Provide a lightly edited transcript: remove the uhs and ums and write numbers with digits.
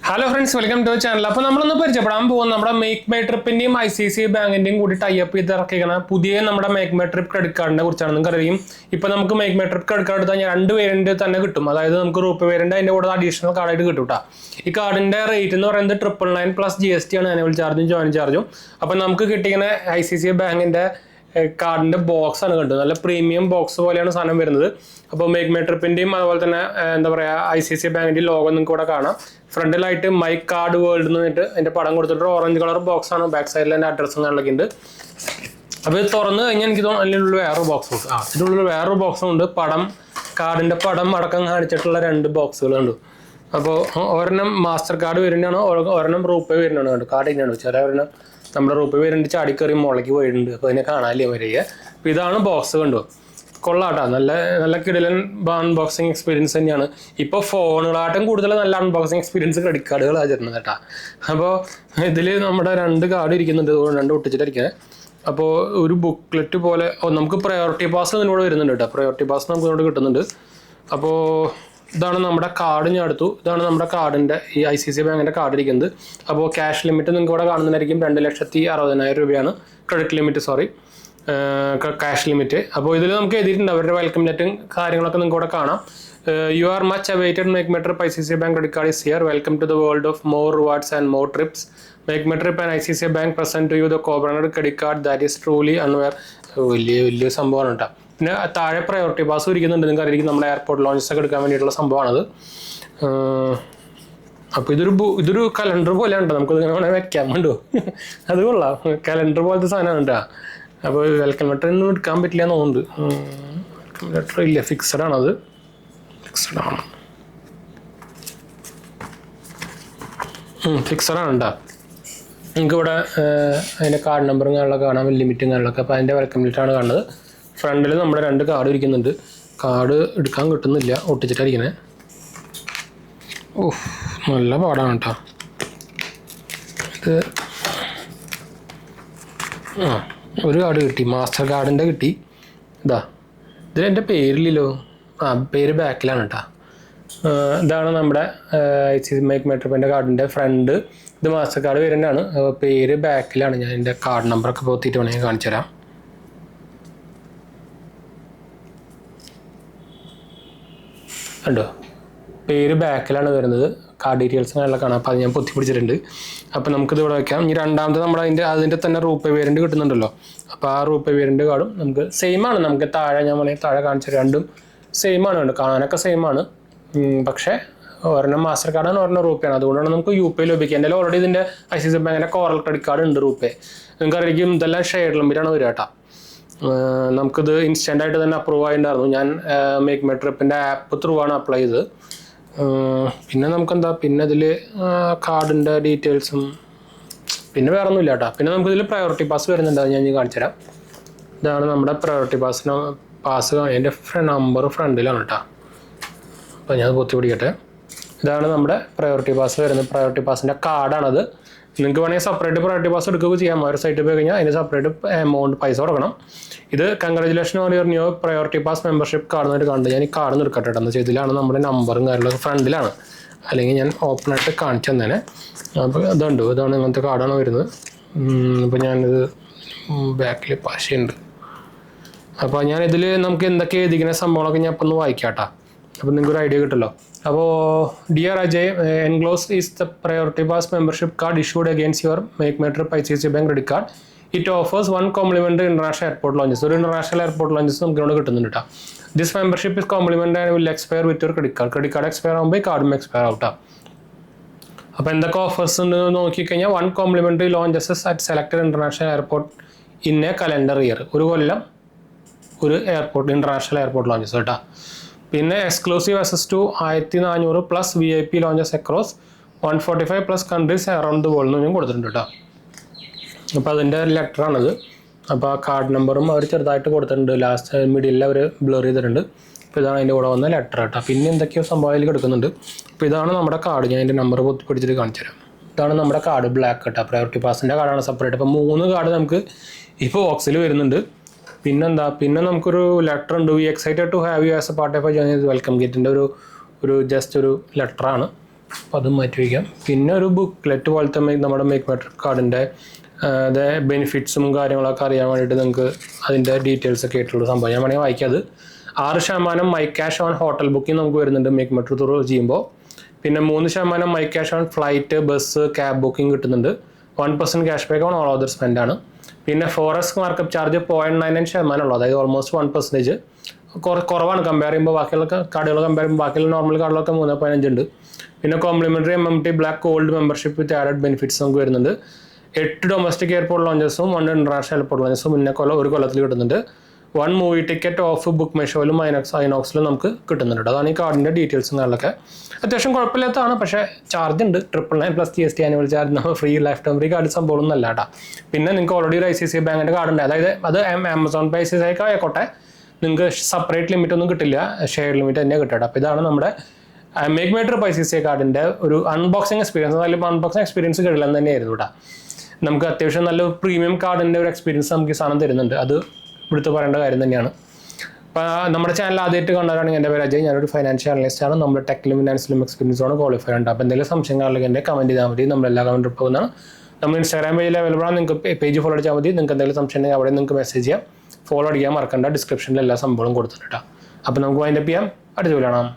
Hello friends, welcome to channel. അപ്പോൾ നമ്മളൊന്ന് പരിചയപ്പെടാൻ പോകുന്ന നമ്മുടെ മേക്ക് മൈ ട്രിപ്പിന്റെയും ICICI ബാങ്കിന്റെയും കൂടി ടൈപ്പ് ചെയ്ത് ഇറക്കിയിരിക്കുന്ന പുതിയ നമ്മുടെ മേക്ക് മൈ ട്രിപ്പ് ക്രെഡിറ്റ് കാർഡിനെ കുറിച്ചാണ്. നിങ്ങൾക്ക് അറിയും, ഇപ്പൊ നമുക്ക് make my trip credit card എടുത്താൽ 2 വേരിയന്റ് തന്നെ കിട്ടും. അതായത് നമുക്ക് റൂപേ വേരിയന്റ് അതിന്റെ കൂടെ അഡീഷണൽ കാർഡായിട്ട് കിട്ടും കേട്ടോ. ഈ കാർഡിന്റെ റേറ്റ് എന്ന് പറയുന്നത് 999 പ്ലസ് GST ആണ്, ആനുവൽ ചാർജും ജോയിൻ ചാർജും. അപ്പൊ നമുക്ക് കിട്ടിയിരിക്കുന്ന ICICI ബാങ്കിന്റെ കാർഡിന്റെ ബോക്സ് ആണ് കണ്ടത്. നല്ല പ്രീമിയം ബോക്സ് പോലെയാണ് സാധനം വരുന്നത്. അപ്പോൾ മേക്ക് മൈ ട്രിപ്പിന്റെയും അതുപോലെ തന്നെ എന്താ പറയുക ICICI ബാങ്കിന്റെ ലോഗോ നിങ്ങൾക്ക് ഇവിടെ കാണാം. ഫ്രണ്ടിലായിട്ട് മൈ കാർഡ് വേൾഡ് എന്ന് പറഞ്ഞിട്ട് അതിന്റെ പടം കൊടുത്തിട്ട് ഓറഞ്ച് കളർ ബോക്സ് ആണ്. ബാക്ക് സൈഡിൽ എൻ്റെ അഡ്രസ്സും കാര്യങ്ങളൊക്കെ ഉണ്ട്. അപ്പോൾ ഇത് തുറന്നു കഴിഞ്ഞാൽ എനിക്ക് തോന്നുന്നു അതിനുള്ളിൽ വേറൊരു ബോക്സ് ഉണ്ട്. ഇതിൻ്റെ ഉള്ളിൽ വേറൊരു ബോക്സും ഉണ്ട്. കാർഡിന്റെ പടം അടക്കം കാണിച്ചിട്ടുള്ള 2 ബോക്സുകളുണ്ട്. അപ്പോൾ ഒരെണ്ണം മാസ്റ്റർ കാർഡ് വരുന്നതാണ്, ഒരെണ്ണം റൂപേ വരുന്നതാണ്. കണ്ടു കാർഡ് തന്നെയാണ്. ചില ഒരെണ്ണം നമ്മുടെ റൂപേ വരുന്നുണ്ട് ചാടിക്കറി മുളയ്ക്ക് പോയിട്ടുണ്ട്. അപ്പോൾ അതിനെ കാണാനില്ലേ വരിക. അപ്പോൾ ഇതാണ് ബോക്സ്. കണ്ടു കൊള്ളാട്ടാ, നല്ല കിടിലൻ അൺബോക്സിങ് എക്സ്പീരിയൻസ് തന്നെയാണ്. ഇപ്പോൾ ഫോണുകളായിട്ടും കൂടുതൽ നല്ല അൺബോക്സിങ് എക്സ്പീരിയൻസ് ക്രെഡിറ്റ് കാർഡുകളാണ് തരുന്നത് കേട്ടാ. അപ്പോൾ ഇതിൽ നമ്മുടെ 2 കാർഡ് ഇരിക്കുന്നുണ്ട്, 2 ഒട്ടിച്ചിട്ടിരിക്കുന്നത്. അപ്പോൾ ഒരു ബുക്ക്ലെറ്റ് പോലെ നമുക്ക് പ്രയോറിറ്റി പാസ് ഇതിനോട് വരുന്നുണ്ട് കേട്ടോ. പ്രയോറിറ്റി പാസ് നമുക്ക് ഇതിനോട് കിട്ടുന്നുണ്ട്. അപ്പോൾ ഇതാണ് നമ്മുടെ കാർഡ്. ഞാൻ എടുത്തു. ഇതാണ് നമ്മുടെ കാർഡിൻ്റെ ഈ ICICI ബാങ്കിൻ്റെ കാർഡ് ഇരിക്കുന്നത്. അപ്പോൾ ക്യാഷ് ലിമിറ്റ് നിങ്ങൾക്ക് ഇവിടെ കാണുന്നതായിരിക്കും. 2,60,000 രൂപയാണ് ക്രെഡിറ്റ് ലിമിറ്റ്, ക്യാഷ് ലിമിറ്റ്. അപ്പോൾ ഇതിൽ നമുക്ക് എഴുതിയിട്ടുണ്ട് അവരുടെ വെൽക്കം ലെറ്റും കാര്യങ്ങളൊക്കെ നിങ്ങൾക്ക് ഇവിടെ കാണാം. You are much awaited Make my trip ICICI bank credit card is here. Welcome to the world of more rewards and more trips. Make my Trip and ICICI bank present to you the cobranded credit card that is truly unaware. വലിയ സംഭവമാണ് കേട്ടോ. പിന്നെ താഴെ priority pass ഇരിക്കുന്നുണ്ട്. നിങ്ങൾക്ക് അറിയിക്കും നമ്മുടെ airport launches ഒക്കെ എടുക്കാൻ വേണ്ടിയിട്ടുള്ള സംഭവമാണത്. അപ്പോൾ ഇതൊരു കലണ്ടർ പോലെയാണ് കേട്ടോ. നമുക്കിത് ഇങ്ങനെ വേണമെങ്കിൽ വെക്കാൻ വേണ്ടോ. അത് കൊള്ളാം, കലണ്ടർ പോലത്തെ സാധനമാണ് കേട്ടോ. അപ്പോൾ വെൽക്കം ലെറ്റർ ഒന്നും എടുക്കാൻ പറ്റില്ല എന്ന് തോന്നുന്നുണ്ട്. വെൽക്കം ലെറ്റർ ഇല്ല, ഫിക്സഡ് ആണ്. ഫിക്സഡ് ആണ് കേട്ടോ. നിങ്ങൾക്ക് ഇവിടെ അതിൻ്റെ കാർഡ് നമ്പറും കാര്യങ്ങളൊക്കെ കാണാം, ലിമിറ്റും കാര്യങ്ങളൊക്കെ. അപ്പോൾ അതിൻ്റെ വെൽക്കം ലെറ്റർ ആണ് കാണുന്നത്. ഫ്രണ്ടിൽ നമ്മുടെ 2 കാർഡ് ഇരിക്കുന്നുണ്ട്. കാർഡ് എടുക്കാൻ കിട്ടുന്നില്ല, ഒട്ടിച്ചിട്ടായിരിക്കണേ. നല്ല പാടാണ് കേട്ടോ ഇത്. ഒരു കാർഡ് കിട്ടി, മാസ്റ്റർ കാർഡിൻ്റെ കിട്ടി. ഇതിലെൻ്റെ പേരില്ലല്ലോ. പേര് ബാക്കിലാണ് കേട്ടോ. ഇതാണ് നമ്മുടെ ICICI മേക്ക് മൈ ട്രിപ്പിൻ്റെ കാർഡിൻ്റെ ഫ്രണ്ട്. ഇത് മാസ്റ്റർ കാർഡ് വരുന്നതാണ്. പേര് ബാക്കിലാണ്. ഞാൻ എൻ്റെ കാർഡ് നമ്പറൊക്കെ പോത്തിയിട്ട് വേണമെങ്കിൽ കാണിച്ചു തരാം. കണ്ടോ, പേര് ബാക്കിലാണ് വരുന്നത്. കാർഡ് ഡീറ്റെയിൽസും കാര്യങ്ങളൊക്കെ കാണാം. അപ്പോൾ അത് ഞാൻ പൊത്തി പിടിച്ചിട്ടുണ്ട്. അപ്പോൾ നമുക്കിത് ഇവിടെ വയ്ക്കാം. ഇനി രണ്ടാമത്തെ നമ്മുടെ അതിൻ്റെ തന്നെ റൂപേ വേരിയൻറ്റ് കിട്ടുന്നുണ്ടല്ലോ. അപ്പോൾ ആ റൂപേ വേരിയൻറ്റ് കാർഡും നമുക്ക് സെയിമാണ്. നമുക്ക് താഴെ ഞാൻ വേണമെങ്കിൽ താഴെ കാണിച്ച 2 സെയിമാണ്. കാണാനൊക്കെ സെയിമാണ്. പക്ഷേ ഒരെണ്ണം മാസ്റ്റർ കാർഡാണ്, ഒരെണ്ണം റൂപേയാണ്. അതുകൊണ്ടാണ് നമുക്ക് UPI ലഭിക്കുക. എൻ്റെ ഓൾറെഡി ഇതിൻ്റെ ICICI ബാങ്കിൻ്റെ കോറൽ ക്രെഡിറ്റ് കാർഡ് ഉണ്ട്, റൂപേ. നിങ്ങൾക്ക് അറിയിക്കും ഇതെല്ലാം ഷെയർഡ് ലിമിറ്റാണ് വരിക കേട്ടോ. നമുക്കിത് ഇൻസ്റ്റൻ്റ് ആയിട്ട് തന്നെ അപ്രൂവ് ആയിട്ടുണ്ടായിരുന്നു. ഞാൻ മേക്ക് മൈ ട്രിപ്പിൻ്റെ ആപ്പ് ത്രൂ ആണ് അപ്ലൈ ചെയ്തത്. പിന്നെ നമുക്കെന്താ, പിന്നെ ഇതിൽ കാർഡിൻ്റെ ഡീറ്റെയിൽസും പിന്നെ വേറെ ഒന്നുമില്ല കേട്ടോ. പിന്നെ നമുക്കിതിൽ പ്രയോറിറ്റി പാസ് വരുന്നുണ്ട്. അത് ഞാൻ കാണിച്ചു തരാം. ഇതാണ് നമ്മുടെ പ്രയോറിറ്റി പാസ് എൻ്റെ നമ്പർ ഫ്രണ്ടിലാണ് കേട്ടോ. അപ്പോൾ ഞാൻ പൊത്തി പിടിക്കട്ടെ. ഇതാണ് നമ്മുടെ പ്രയോറിറ്റി പാസ് വരുന്നത്. പ്രയോറിറ്റി പാസിൻ്റെ കാർഡാണത്. നിങ്ങൾക്ക് വേണമെങ്കിൽ സെപ്പറേറ്റ് പ്രയോറിറ്റി പാസ് എടുക്കുകയൊക്കെ ചെയ്യാം. ഒരു സൈറ്റിൽ പോയി കഴിഞ്ഞാൽ അതിന് സെപ്പറേറ്റ് എമൗണ്ട് പൈസ കൊടുക്കണം. ഇത് congratulation on your new priority pass membership card എന്നിട്ട് കണ്ട് ഞാൻ ഈ കാർഡ് നിർക്കട്ടെ കേട്ടോ. എന്ന് വെച്ചാൽ ഇതിലാണ് നമ്മുടെ നമ്പറും കാര്യങ്ങളൊക്കെ ഫ്രണ്ടിലാണ്. അല്ലെങ്കിൽ ഞാൻ ഓപ്പണായിട്ട് കാണിച്ചു തന്നെ. അപ്പോൾ ഇതാണ് ഇങ്ങനത്തെ കാർഡാണ് വരുന്നത്. അപ്പോൾ ഞാനിത് ബാക്കിൽ പശയുണ്ട്. അപ്പോൾ ഞാനിതിൽ നമുക്ക് എന്തൊക്കെ എഴുതിക്കുന്ന സംഭവങ്ങളൊക്കെ ഞാൻ ഇപ്പം ഒന്ന് വായിക്കാം കേട്ടോ. അപ്പോൾ നിങ്ങൾക്ക് ഒരു ഐഡിയ കിട്ടുമല്ലോ. അപ്പോൾ dear Ajay, enclose is the priority pass membership card issued against your make my trip ICICI bank credit card. It offers 1 complimentary international airport lounges. ഒരു ഇന്റർനാഷണൽ എയർപോർട്ട് ലോഞ്ചസ് നമുക്ക് ഇവിടെ കിട്ടുന്നുണ്ട് കേട്ടോ. This membership is complimentary and will expire with your credit card expire ആകുമ്പോൾ കാർഡും expire ആവട്ടോ. അപ്പോൾ എന്തൊക്കെ offers ഉണ്ടെന്ന് നോക്കിക്കഴിഞ്ഞാൽ 1 complimentary lounges at selected international airport in a calendar year. ഒരു കൊല്ലം ഒരു ഇന്റർനാഷണൽ എയർപോർട്ട് ലോഞ്ചസ് കേട്ടോ. പിന്നെ exclusive access to 1400 plus VIP lounges across 145 plus countries around the world ഞാൻ കൊടുത്തിട്ടുണ്ട് കേട്ടോ. അപ്പോൾ അതിൻ്റെ ലെറ്ററാണിത്. അപ്പോൾ ആ കാർഡ് നമ്പറും അവർ ചെറുതായിട്ട് കൊടുത്തിട്ടുണ്ട്. ലാസ്റ്റ് മിഡിലിൽ അവർ ബ്ലർ ചെയ്തിട്ടുണ്ട്. അപ്പോൾ ഇതാണ് അതിൻ്റെ കൂടെ വന്ന ലെറ്റർ കേട്ടോ. പിന്നെ എന്തൊക്കെയോ സംഭവത്തിൽ കിടക്കുന്നുണ്ട്. അപ്പോൾ ഇതാണ് നമ്മുടെ കാർഡ്. ഞാൻ അതിൻ്റെ നമ്പർ പൊത്തി പിടിച്ചിട്ട് കാണിച്ചു തരാം. ഇതാണ് നമ്മുടെ കാർഡ്, ബ്ലാക്ക് കേട്ടോ. പ്രയോറിറ്റി പാസിൻ്റെ കാർഡാണ് സെപ്പറേറ്റ്. അപ്പോൾ 3 കാർഡ് നമുക്ക് ഇപ്പോൾ ബോക്സിൽ വരുന്നുണ്ട്. പിന്നെ നമുക്കൊരു ലെറ്റർ ഉണ്ട്. We excited to have you as a part of a journey welcome ഗെറ്റിൻ്റെ ഒരു ജസ്റ്റ് ഒരു ലെറ്ററാണ്. അപ്പോൾ അതും മാറ്റി വയ്ക്കാം. പിന്നെ ഒരു ബുക്ക്ലെറ്റ് പോലത്തെ നമ്മുടെ മേക്ക് മെട്രോ കാർഡിൻ്റെ ബെനിഫിറ്റ്സും കാര്യങ്ങളൊക്കെ അറിയാൻ വേണ്ടിയിട്ട് നിങ്ങൾക്ക് അതിൻ്റെ ഡീറ്റെയിൽസ് ഒക്കെ ആയിട്ടുള്ള സംഭവം ഞാൻ വേണമെങ്കിൽ വായിക്കാം. അത് 6% my cash on hotel booking നമുക്ക് വരുന്നുണ്ട് മേക്ക് മെട്രോ ത്രൂ ചെയ്യുമ്പോൾ. പിന്നെ 3% my cash on flight, bus, cab booking കിട്ടുന്നുണ്ട്. 1% cash back on all other spend ആണ്. പിന്നെ ഫോറസ്റ്റ് മാർക്കപ്പ് ചാർജ് 0.99% ഉള്ളൂ, അതായത് ഓൾമോസ്റ്റ് 1%. കുറവാണ് കമ്പയർ ചെയ്യുമ്പോൾ ബാക്കിയുള്ള കാർഡുകൾ കമ്പയർ ചെയ്യുമ്പോൾ ബാക്കിയുള്ള നോർമൽ കാർഡിലൊക്കെ 3.5 ഉണ്ട്. പിന്നെ complimentary MMT black gold membership with added benefits നമുക്ക് വരുന്നുണ്ട്. 8 ഡൊമസ്റ്റിക് എയർപോർട്ട് ലോഞ്ചസും 1 ഇൻ്റർനാഷണൽ എയർപോർട്ട് ലോഞ്ചസും ഒരു കൊല്ലത്തിൽ കിട്ടുന്നുണ്ട്. 1 movie ticket of Book My ഷോയിലും ഐനോക്സിലും നമുക്ക് കിട്ടുന്നുണ്ട്. അതാണ് ഈ കാർഡിൻ്റെ ഡീറ്റെയിൽസും കാര്യങ്ങളൊക്കെ. അത്യാവശ്യം കുഴപ്പമില്ലാത്തതാണ്, പക്ഷേ ചാർജ് ഉണ്ട്. 999 + GST ആനുവൽ ചാർജ്. നമ്മൾ free lifetime free card സംഭവമൊന്നും അല്ല കേട്ടോ. പിന്നെ നിങ്ങൾക്ക് ഓൾറെഡി ഒരു ICICI ബാങ്കിൻ്റെ കാർഡ് ഉണ്ട്, അതായത് അത് ആമസോൺ പേ ICICI ആയിക്കോട്ടെ, നിങ്ങൾക്ക് സെപ്പറേറ്റ് ലിമിറ്റ് ഒന്നും കിട്ടില്ല, ഷെയർ ലിമിറ്റ് തന്നെ കിട്ടും. അപ്പോൾ ഇതാണ് നമ്മുടെ മേക്ക് മെട്രോ ICICI കാർഡിൻ്റെ ഒരു അൺബോക്സിങ് എക്സ്പീരിയൻസ്. നല്ല അൺബോക്സിങ് എക്സ്പീരിയൻസ് കിട്ടില്ലെന്ന് തന്നെയായിരുന്നു ഇവിടെ. നമുക്ക് അത്യാവശ്യം നല്ല പ്രീമിയം കാർഡിൻ്റെ ഒരു എക്സ്പീരിയൻസ് നമുക്ക് ഈ സാധനം തരുന്നുണ്ട്, അത് ഇവിടുത്തെ പറയേണ്ട കാര്യം തന്നെയാണ്. അപ്പോൾ നമ്മുടെ ചാനൽ ആദ്യമായിട്ട് കണ്ടവരാണെങ്കിൽ എൻ്റെ പേര് അജയ്, ഞാനൊരു ഫൈനാൻഷ്യൽ അനലിസ്റ്റാണ്. നമ്മുടെ ടെക്കിലും ഫിനാൻസിലും എക്സ്പീരിയൻസോട് ക്വാളിഫൈ ഉണ്ട്. അപ്പോൾ എന്തെങ്കിലും സംശയങ്ങളിലേക്ക് എന്നെ കമൻറ്റ് ചെയ്താൽ മതി, നമ്മളെല്ലാ കമൻറ്റ് പോകുന്നതാണ്. നമ്മൾ ഇൻസ്റ്റാഗ്രാം പേജിൽ അവൈലബിൾ ആണ്, നിങ്ങൾക്ക് പേജ് ഫോളോ അടിച്ചാൽ മതി. നിങ്ങൾക്ക് എന്തെങ്കിലും സംശയം ഉണ്ടെങ്കിൽ അവിടെ നിങ്ങൾക്ക് മെസ്സേജ് ചെയ്യാം. ഫോളോ അടിക്കാൻ മറക്കണ്ട, ഡിസ്ക്രിപ്ഷനിൽ എല്ലാ സംഭവങ്ങളും കൊടുത്തിട്ടാണ്. അപ്പോൾ നമുക്ക് വൈൻഡപ്പ് ചെയ്യാം, അടുത്ത വീഡിയോ കാണാം.